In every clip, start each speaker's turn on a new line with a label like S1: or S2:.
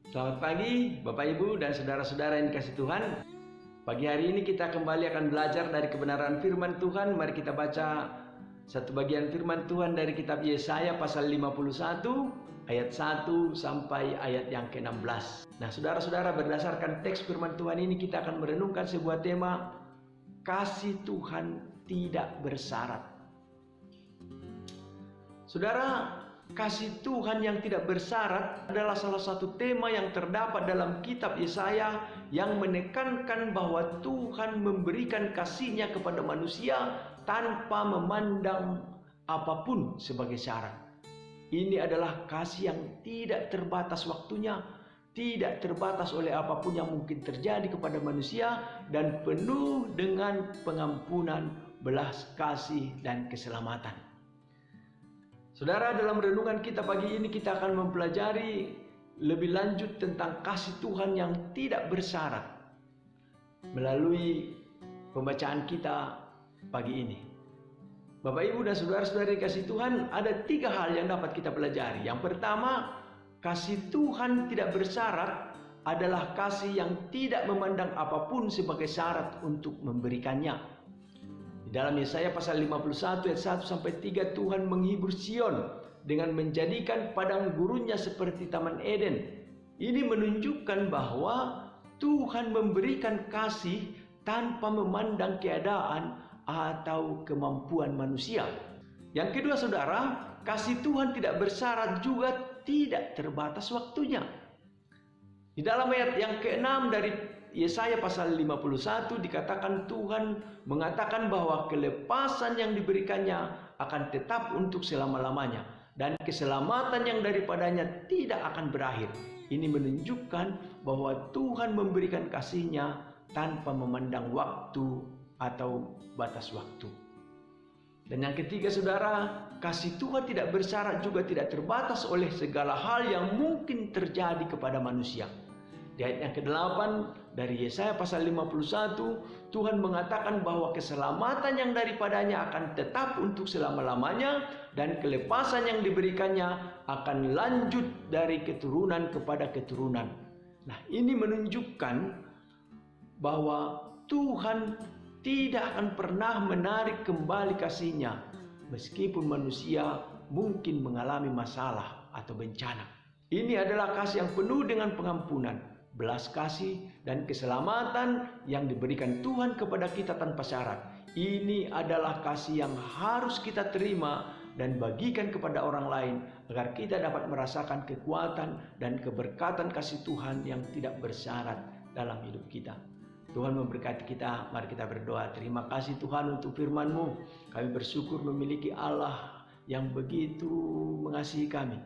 S1: Selamat pagi Bapak Ibu dan saudara-saudara yang dikasih Tuhan. Pagi hari ini kita kembali akan belajar dari kebenaran firman Tuhan. Mari kita baca satu bagian firman Tuhan dari kitab Yesaya pasal 51 ayat 1 sampai ayat yang ke-16. Nah, saudara-saudara, berdasarkan teks firman Tuhan ini kita akan merenungkan sebuah tema, kasih Tuhan tidak bersyarat. Saudara, kasih Tuhan yang tidak bersyarat adalah salah satu tema yang terdapat dalam kitab Yesaya yang menekankan bahwa Tuhan memberikan kasih-Nya kepada manusia tanpa memandang apapun sebagai syarat. Ini adalah kasih yang tidak terbatas waktunya, tidak terbatas oleh apapun yang mungkin terjadi kepada manusia, dan penuh dengan pengampunan, belas kasih, dan keselamatan. Saudara, dalam renungan kita pagi ini kita akan mempelajari lebih lanjut tentang kasih Tuhan yang tidak bersyarat melalui pembacaan kita pagi ini. Bapak Ibu dan saudara-saudari kasih Tuhan, ada 3 hal yang dapat kita pelajari. Yang pertama, kasih Tuhan tidak bersyarat adalah kasih yang tidak memandang apapun sebagai syarat untuk memberikannya. Di dalam Yesaya pasal 51 ayat 1 sampai 3, Tuhan menghibur Sion dengan menjadikan padang gurunnya seperti Taman Eden. Ini menunjukkan bahwa Tuhan memberikan kasih tanpa memandang keadaan atau kemampuan manusia. Yang kedua, saudara, kasih Tuhan tidak bersyarat juga tidak terbatas waktunya. Di dalam ayat yang ke-6 dari Yesaya pasal 51 dikatakan Tuhan mengatakan bahwa kelepasan yang diberikannya akan tetap untuk selama-lamanya dan keselamatan yang daripadanya tidak akan berakhir. Ini menunjukkan bahwa Tuhan memberikan kasih-Nya tanpa memandang waktu atau batas waktu. Dan yang ketiga, saudara, kasih Tuhan tidak bersyarat juga tidak terbatas oleh segala hal yang mungkin terjadi kepada manusia. Di ayat yang ke-8 dari Yesaya pasal 51, Tuhan mengatakan bahwa keselamatan yang daripadanya akan tetap untuk selama-lamanya dan kelepasan yang diberikannya akan lanjut dari keturunan kepada keturunan. Nah, ini menunjukkan bahwa Tuhan tidak akan pernah menarik kembali kasih-Nya meskipun manusia mungkin mengalami masalah atau bencana. Ini adalah kasih yang penuh dengan pengampunan, belas kasih, dan keselamatan yang diberikan Tuhan kepada kita tanpa syarat. Ini adalah kasih yang harus kita terima dan bagikan kepada orang lain agar kita dapat merasakan kekuatan dan keberkatan kasih Tuhan yang tidak bersyarat dalam hidup kita. Tuhan memberkati kita. Mari kita berdoa. Terima kasih Tuhan untuk firman-Mu. Kami bersyukur memiliki Allah yang begitu mengasihi kami.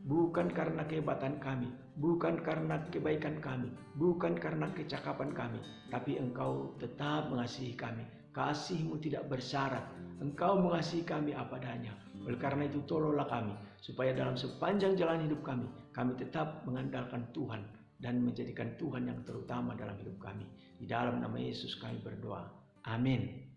S1: Bukan karena kehebatan kami, bukan karena kebaikan kami, bukan karena kecakapan kami, tapi Engkau tetap mengasihi kami. Kasih-Mu tidak bersyarat. Engkau mengasihi kami apa adanya. Oleh karena itu tolonglah kami, supaya dalam sepanjang jalan hidup kami tetap mengandalkan Tuhan dan menjadikan Tuhan yang terutama dalam hidup kami. Di dalam nama Yesus kami berdoa. Amin.